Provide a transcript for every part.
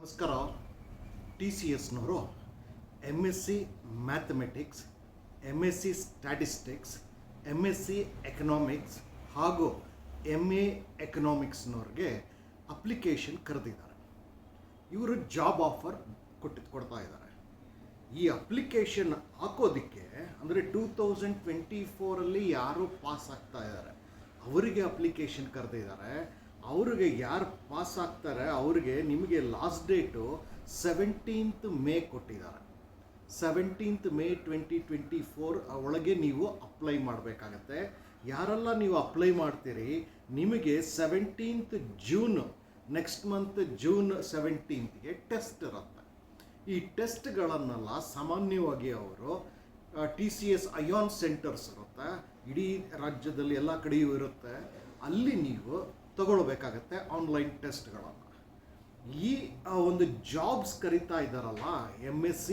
ನಮಸ್ಕಾರ. T C ಎಸ್ನವರು MSc mathematics, MSc statistics, MSc economics ಹಾಗೂ MA ಎಕನಾಮಿಕ್ಸ್ನವ್ರಿಗೆ ಅಪ್ಲಿಕೇಶನ್ ಕರೆದಿದ್ದಾರೆ. ಇವರು ಜಾಬ್ ಆಫರ್ ಕೊಡ್ತಾ ಇದ್ದಾರೆ. ಈ ಅಪ್ಲಿಕೇಶನ್ ಹಾಕೋದಕ್ಕೆ ಅಂದರೆ 2024 ಯಾರು ಪಾಸ್ ಆಗ್ತಾ ಇದ್ದಾರೆ ಅವರಿಗೆ ಅಪ್ಲಿಕೇಶನ್ ಕರೆದಿದ್ದಾರೆ. ಅವ್ರಿಗೆ ಯಾರು ಪಾಸ್ ಆಗ್ತಾರೆ ಅವ್ರಿಗೆ ನಿಮಗೆ ಲಾಸ್ಟ್ ಡೇಟು 17th ಮೇ ಕೊಟ್ಟಿದ್ದಾರೆ. 17th ಮೇ 2024 ಒಳಗೆ ನೀವು ಅಪ್ಲೈ ಮಾಡಬೇಕಾಗತ್ತೆ. ಯಾರೆಲ್ಲ ನೀವು ಅಪ್ಲೈ ಮಾಡ್ತೀರಿ ನಿಮಗೆ 17th June next month June 17th test ಇರುತ್ತೆ. ಈ ಟೆಸ್ಟ್ಗಳನ್ನೆಲ್ಲ ಸಾಮಾನ್ಯವಾಗಿ ಅವರು TCS ಅಯಾನ್ ಸೆಂಟರ್ಸ್ ಇರುತ್ತೆ, ಇಡೀ ರಾಜ್ಯದಲ್ಲಿ ಎಲ್ಲ ಕಡೆಯೂ ಇರುತ್ತೆ, ಅಲ್ಲಿ ನೀವು ತಗೊಳ್ಬೇಕಾಗತ್ತೆ ಆನ್ಲೈನ್ ಟೆಸ್ಟ್ಗಳನ್ನು. ಈ ಒಂದು ಜಾಬ್ಸ್ ಕರೀತಾ ಇದ್ದಾರಲ್ಲ, MSc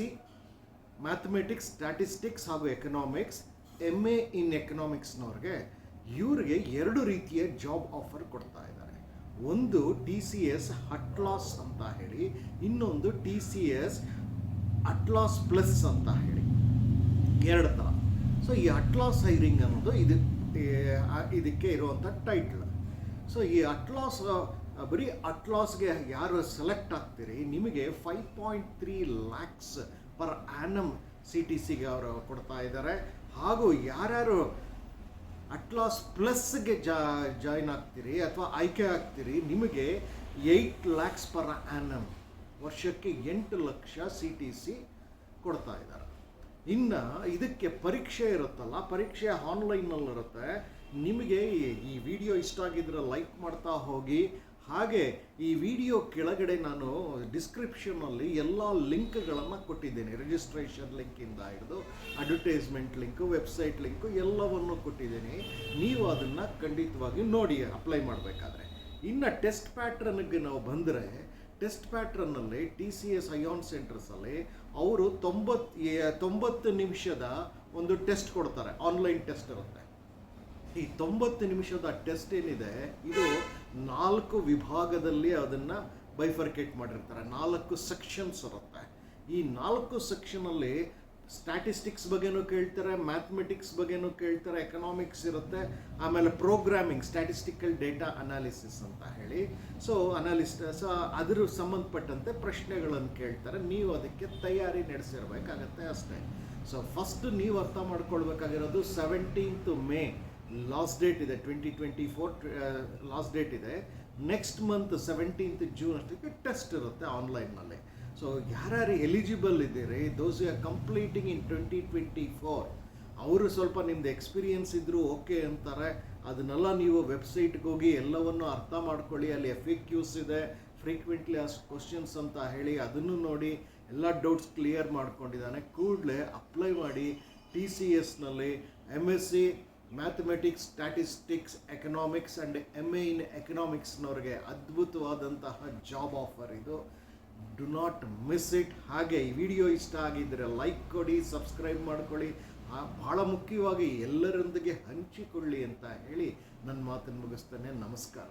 ಮ್ಯಾಥಮೆಟಿಕ್ಸ್, ಸ್ಟ್ಯಾಟಿಸ್ಟಿಕ್ಸ್ ಹಾಗೂ ಎಕನಾಮಿಕ್ಸ್, MA ಇನ್ ಎಕನಾಮಿಕ್ಸ್ನವ್ರಿಗೆ ಇವ್ರಿಗೆ ಎರಡು ರೀತಿಯ ಜಾಬ್ ಆಫರ್ ಕೊಡ್ತಾ ಇದ್ದಾರೆ. ಒಂದು TCS ಅಟ್ಲಾಸ್ ಅಂತ ಹೇಳಿ, ಇನ್ನೊಂದು TCS ಅಟ್ಲಾಸ್ ಪ್ಲಸ್ ಅಂತ ಹೇಳಿ, ಎರಡು ಥರ. ಸೊ ಈ ಅಟ್ಲಾಸ್ ಹೈರಿಂಗ್ ಅನ್ನೋದು ಇದಕ್ಕೆ ಇರುವಂಥ ಟೈಟ್ಲ್. ಸೊ ಈ ಅಟ್ಲಾಸ್ ಬರೀ ಅಟ್ಲಾಸ್ಗೆ ಯಾರು ಸೆಲೆಕ್ಟ್ ಆಗ್ತೀರಿ ನಿಮಗೆ 5.3 lakhs ಪರ್ ಆ್ಯನಮ್ CTCಗೆ ಅವರು ಕೊಡ್ತಾ ಇದ್ದಾರೆ. ಹಾಗೂ ಯಾರ್ಯಾರು ಅಟ್ಲಾಸ್ ಪ್ಲಸ್ಗೆ ಜಾಯ್ನ್ ಆಗ್ತೀರಿ ಅಥವಾ ಆಯ್ಕೆ ಆಗ್ತೀರಿ ನಿಮಗೆ 8 lakhs ಪರ್ ಆ್ಯನಮ್, ವರ್ಷಕ್ಕೆ 8 ಲಕ್ಷ CTC ಕೊಡ್ತಾ ಇದ್ದಾರೆ. ಇನ್ನು ಇದಕ್ಕೆ ಪರೀಕ್ಷೆ ಇರುತ್ತಲ್ಲ, ಪರೀಕ್ಷೆ ಆನ್ಲೈನಲ್ಲಿರುತ್ತೆ. ನಿಮಗೆ ಈ ವಿಡಿಯೋ ಇಷ್ಟ ಆಗಿದ್ರೆ ಲೈಕ್ ಮಾಡ್ತಾ ಹೋಗಿ. ಹಾಗೆ ಈ ವಿಡಿಯೋ ಕೆಳಗಡೆ ನಾನು ಡಿಸ್ಕ್ರಿಪ್ಷನಲ್ಲಿ ಎಲ್ಲ ಲಿಂಕ್ಗಳನ್ನು ಕೊಟ್ಟಿದ್ದೇನೆ. ರಿಜಿಸ್ಟ್ರೇಷನ್ ಲಿಂಕಿಂದ ಹಿಡಿದು ಅಡ್ವರ್ಟೈಸ್ಮೆಂಟ್ ಲಿಂಕು, ವೆಬ್ಸೈಟ್ ಲಿಂಕು ಎಲ್ಲವನ್ನು ಕೊಟ್ಟಿದ್ದೀನಿ. ನೀವು ಅದನ್ನು ಖಂಡಿತವಾಗಿ ನೋಡಿ ಅಪ್ಲೈ ಮಾಡಬೇಕಾದ್ರೆ. ಇನ್ನು ಟೆಸ್ಟ್ ಪ್ಯಾಟ್ರನ್ಗೆ ನಾವು ಬಂದರೆ, ಟೆಸ್ಟ್ ಪ್ಯಾಟ್ರನ್ನಲ್ಲಿ TCS ಅಯಾನ್ ಸೆಂಟರ್ಸಲ್ಲಿ ಅವರು 90 ನಿಮಿಷದ ಒಂದು ಟೆಸ್ಟ್ ಕೊಡ್ತಾರೆ. ಆನ್ಲೈನ್ ಟೆಸ್ಟ್ ಇರುತ್ತೆ. ಈ 90 ನಿಮಿಷದ ಟೆಸ್ಟ್ ಏನಿದೆ ಇದು 4 ವಿಭಾಗದಲ್ಲಿ ಅದನ್ನು ಬೈಫರ್ಕೇಟ್ ಮಾಡಿರ್ತಾರೆ. 4 ಸೆಕ್ಷನ್ಸ್ ಇರುತ್ತೆ. ಈ 4 ಸೆಕ್ಷನಲ್ಲಿ ಸ್ಟ್ಯಾಟಿಸ್ಟಿಕ್ಸ್ ಬಗ್ಗೆನೂ ಕೇಳ್ತಾರೆ, ಮ್ಯಾಥಮೆಟಿಕ್ಸ್ ಬಗ್ಗೆನೂ ಕೇಳ್ತಾರೆ, ಎಕನಾಮಿಕ್ಸ್ ಇರುತ್ತೆ, ಆಮೇಲೆ ಪ್ರೋಗ್ರಾಮಿಂಗ್, ಸ್ಟ್ಯಾಟಿಸ್ಟಿಕಲ್ ಡೇಟಾ ಅನಾಲಿಸಿಸ್ ಅಂತ ಹೇಳಿ. ಸೊ ಅದ್ರ ಸಂಬಂಧಪಟ್ಟಂತೆ ಪ್ರಶ್ನೆಗಳನ್ನು ಕೇಳ್ತಾರೆ. ನೀವು ಅದಕ್ಕೆ ತಯಾರಿ ನಡೆಸಿರ್ಬೇಕಾಗತ್ತೆ ಅಷ್ಟೇ. ಸೊ ಫಸ್ಟ್ ನೀವು ಅರ್ಥ ಮಾಡ್ಕೊಳ್ಬೇಕಾಗಿರೋದು 17th ಮೇ ಲಾಸ್ಟ್ ಡೇಟ್ ಇದೆ, 2024 ಲಾಸ್ಟ್ ಡೇಟ್ ಇದೆ. ನೆಕ್ಸ್ಟ್ ಮಂತ್ 17th ಜೂನ್ ಅಷ್ಟಕ್ಕೆ ಟೆಸ್ಟ್ ಇರುತ್ತೆ ಆನ್ಲೈನ್ನಲ್ಲಿ. ಸೊ ಯಾರ್ಯಾರು ಎಲಿಜಿಬಲ್ ಇದ್ದೀರಿ, ದೋಸ್ ಯು ಆರ್ ಕಂಪ್ಲೀಟಿಂಗ್ ಇನ್ 2024, ಅವರು ಸ್ವಲ್ಪ ನಿಮ್ದು ಎಕ್ಸ್ಪೀರಿಯನ್ಸ್ ಇದ್ದರೂ ಓಕೆ ಅಂತಾರೆ. ಅದನ್ನೆಲ್ಲ ನೀವು ವೆಬ್ಸೈಟ್ಗೆ ಹೋಗಿ ಎಲ್ಲವನ್ನು ಅರ್ಥ ಮಾಡ್ಕೊಳ್ಳಿ. ಅಲ್ಲಿ FAQs ಇದೆ, ಫ್ರೀಕ್ವೆಂಟ್ಲಿ ಆಸ್ಕ್ಡ್ ಕ್ವಶನ್ಸ್ ಅಂತ ಹೇಳಿ, ಅದನ್ನು ನೋಡಿ ಎಲ್ಲ ಡೌಟ್ಸ್ ಕ್ಲಿಯರ್ ಮಾಡ್ಕೊಂಡಿದ್ದಾನೆ. ಕೂಡಲೇ ಅಪ್ಲೈ ಮಾಡಿ. TCSನಲ್ಲಿ MSc mathematics, statistics, economics and MA ಇನ್ ಎಕನಾಮಿಕ್ಸ್ನವ್ರಿಗೆ ಅದ್ಭುತವಾದಂತಹ ಜಾಬ್ ಆಫರ್ ಇದು. Do not miss it. ಹಾಗೆ ಈ ವಿಡಿಯೋ ಇಷ್ಟ ಆಗಿದ್ದರೆ ಲೈಕ್ ಕೊಡಿ, ಸಬ್ಸ್ಕ್ರೈಬ್ ಮಾಡ್ಕೊಳ್ಳಿ, ಭಾಳ ಮುಖ್ಯವಾಗಿ ಎಲ್ಲರೊಂದಿಗೆ ಹಂಚಿಕೊಳ್ಳಿ ಅಂತ ಹೇಳಿ ನನ್ನ ಮಾತನ್ನು ಮುಗಿಸ್ತೇನೆ. ನಮಸ್ಕಾರ.